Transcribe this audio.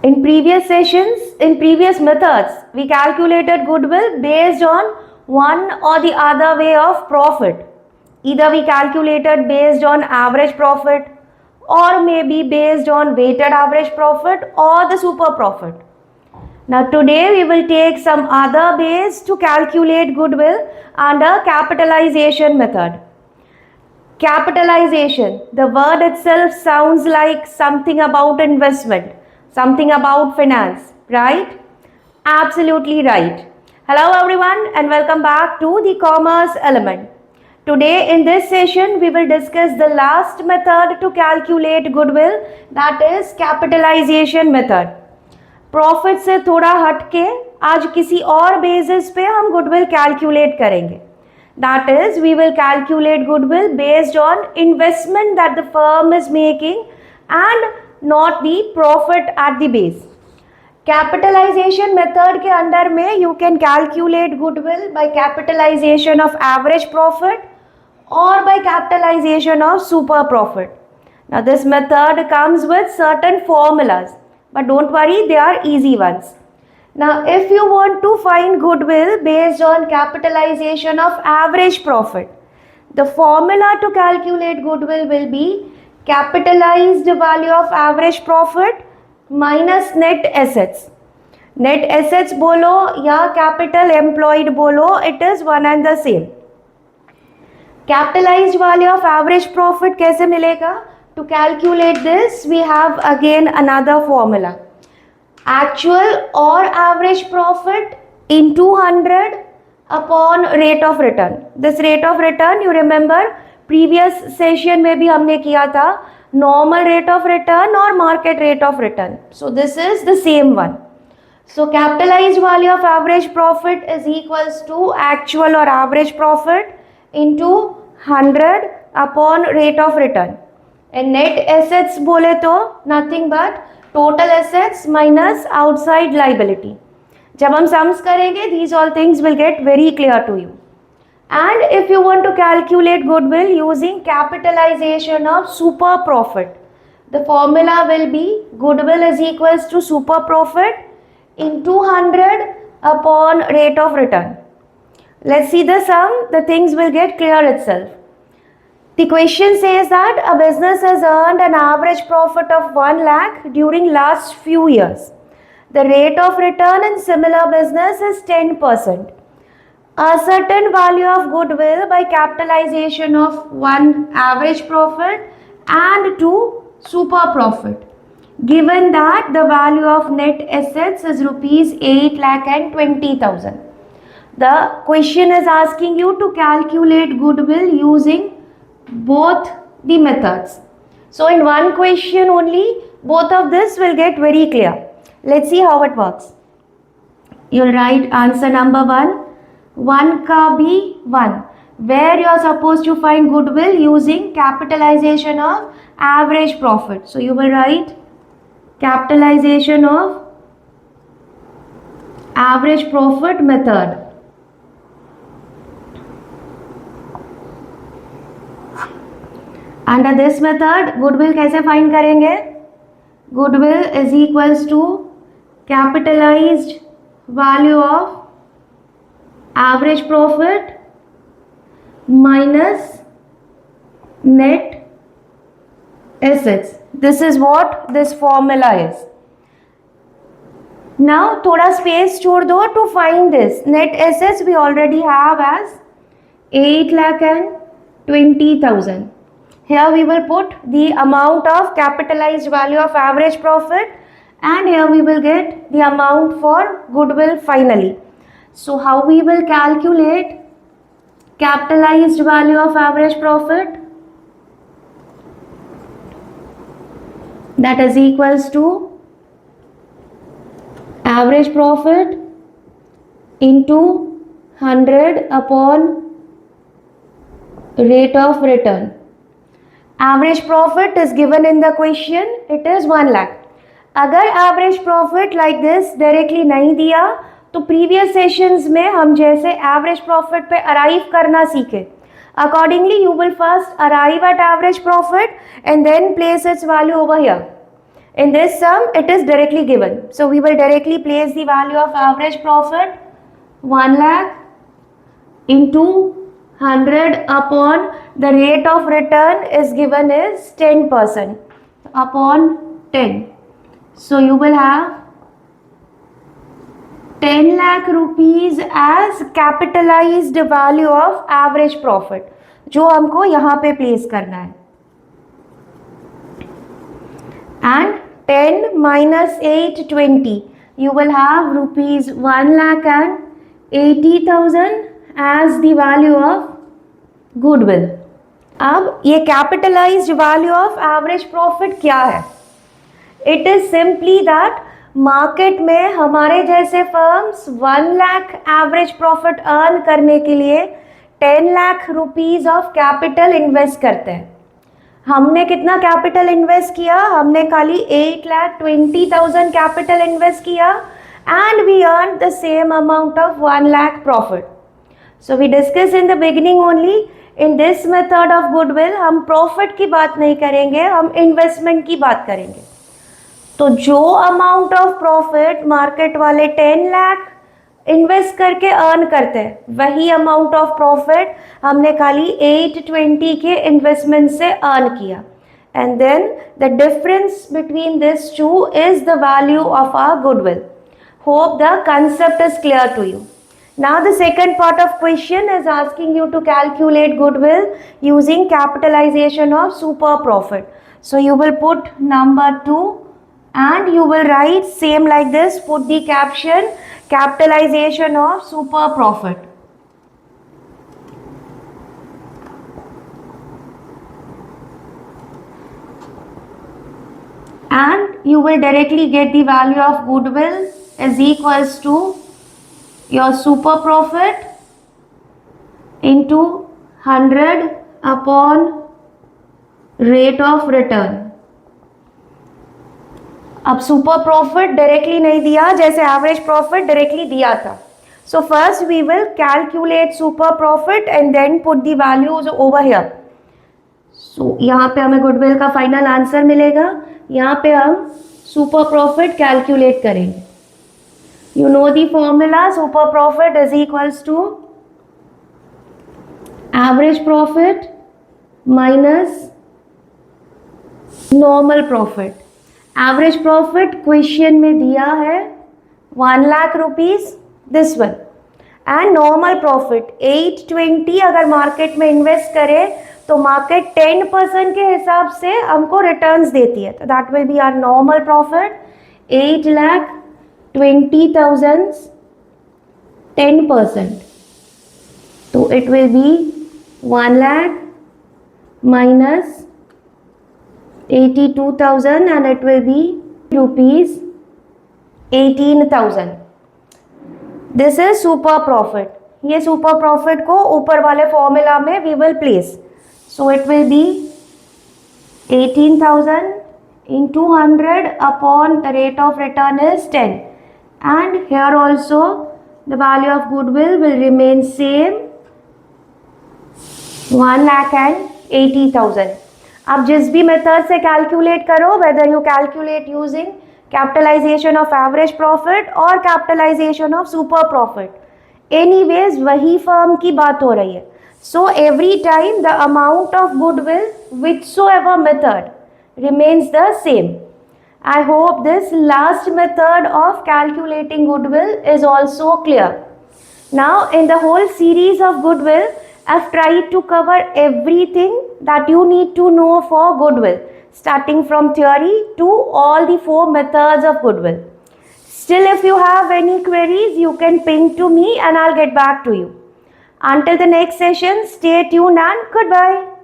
In previous sessions, in previous methods, we calculated goodwill based on one or the other way of profit. Either we calculated based on average profit, or maybe based on weighted average profit or the super profit. Now today we will take some other ways to calculate goodwill under capitalization method. Capitalization, the word itself sounds like something about investment, something about finance, right? Absolutely right. Hello everyone and welcome back to the commerce element. Today in this session we will discuss the last method to calculate goodwill, that is capitalization method. Profit से थोड़ा हटके आज किसी और basis पे हम goodwill calculate करेंगे. That is, we will calculate goodwill based on investment that the firm is making and not the profit at the base. Capitalization method के अंदर में you can calculate goodwill by capitalization of average profit or by capitalization of super profit. Now this method comes with certain formulas, but don't worry, they are easy ones. Now, if you want to find goodwill based on capitalization of average profit, the formula to calculate goodwill will be capitalized value of average profit minus net assets. Net assets bolo ya capital employed bolo, it is one and the same. Capitalized value of average profit kaise milega? To calculate this, we have again another formula. Actual or average profit into 100 upon rate of return. This rate of return, you remember previous session में भी हमने किया था normal rate of return or market rate of return. So this is the same one. So capitalized value of average profit is equals to actual or average profit into 100 upon rate of return. And net assets बोले तो nothing but total assets minus outside liability. जब हम sums करेंगे, these all things will get very clear to you. And if you want to calculate goodwill using capitalization of super profit, the formula will be goodwill is equals to super profit into 100 upon rate of return. Let's see the sum, the things will get clear itself. The question says that a business has earned an average profit of 1 lakh during last few years. The rate of return in similar business is 10%. A certain value of goodwill by capitalization of 1 average profit and 2 super profit. Given that the value of net assets is rupees 8,20,000. The question is asking you to calculate goodwill using both the methods. So in one question only, both of this will get very clear. Let's see how it works. You'll write answer number 1. 1 ka bhi 1, where you are supposed to find goodwill using capitalization of average profit. So you will write capitalization of average profit method. Under this method, goodwill कैसे find करेंगे? Goodwill is equals to capitalized value of average profit minus net assets. This is what this formula is. Now, थोड़ा space छोड़ दो to find this. Net assets we already have as 8,20,000. Here we will put the amount of capitalized value of average profit and here we will get the amount for goodwill finally. So how we will calculate capitalized value of average profit? That is equals to average profit into 100 upon rate of return. Average profit is given in the question, it is 1 lakh. अगर average profit like this directly नहीं दिया तो previous sessions में हम जैसे average profit पे arrive करना सीखे. Accordingly, you will first arrive at average profit and then place its value over here. In this sum, it is directly given. So we will directly place the value of average profit 1 lakh into 100 upon the rate of return is given is 10% upon 10. So you will have 10 lakh rupees as capitalized value of average profit, जो हमको यहाँ पे place करना है. And 10 minus 8, 20. You will have rupees 1,80,000 as the value of goodwill. अब ये capitalized value of average profit क्या है? It is simply that market में हमारे जैसे firms 1 lakh average profit earn करने के लिए 10 lakh rupees of capital invest करते हैं. हमने कितना कैपिटल इन्वेस्ट किया? हमने खाली 8,20,000 कैपिटल इन्वेस्ट किया and we earn the same amount of 1 lakh profit. So we discuss in the beginning only. In this method of goodwill हम प्रॉफिट की बात नहीं करेंगे, हम इन्वेस्टमेंट की बात करेंगे. तो जो अमाउंट ऑफ प्रॉफिट मार्केट वाले 10 लाख इन्वेस्ट करके अर्न करते हैं, वही अमाउंट ऑफ प्रॉफिट हमने खाली 820 के इन्वेस्टमेंट से अर्न किया. And then the difference between this two is the value of our goodwill. Hope the concept is clear to you. Now the second part of question is asking you to calculate goodwill using capitalization of super profit. So you will put number 2 and you will write same like this, put the caption capitalization of super profit. And you will directly get the value of goodwill is equals to your super profit into 100 upon rate of return. अब super profit directly नहीं दिया जैसे average profit directly दिया था. So first we will calculate super profit and then put the values over here. So यहाँ पे हमें goodwill का फाइनल आंसर मिलेगा. यहाँ पे हम सुपर प्रॉफिट कैलकुलेट करेंगे. You know the formula, super profit is equals to average profit minus normal profit. Average profit question में दिया है 1 lakh rupees, this one. And normal profit 820 अगर मार्केट में इन्वेस्ट करे तो मार्केट 10% के हिसाब से हमको रिटर्न्स देती है. तो that will be our normal profit 8,20,000 10%. तो it will be 1 lakh minus 82,000 and it will be rupees 18,000. This is super profit. ये super profit को ऊपर वाले फॉर्मूला में we will place. So it will be 18,000 into 100 upon the rate of return is 10. And here also the value of goodwill will remain same 1,80,000. आप जिस भी method से calculate करो, whether you calculate using capitalisation of average profit और capitalisation of super profit, anyways वही firm की बात हो रही है. So every time the amount of goodwill whichsoever method remains the same. I hope this last method of calculating goodwill is also clear. Now in the whole series of goodwill, I've tried to cover everything that you need to know for goodwill, starting from theory to all the 4 methods of goodwill. Still, if you have any queries, you can ping to me and I'll get back to you. Until the next session, stay tuned and goodbye.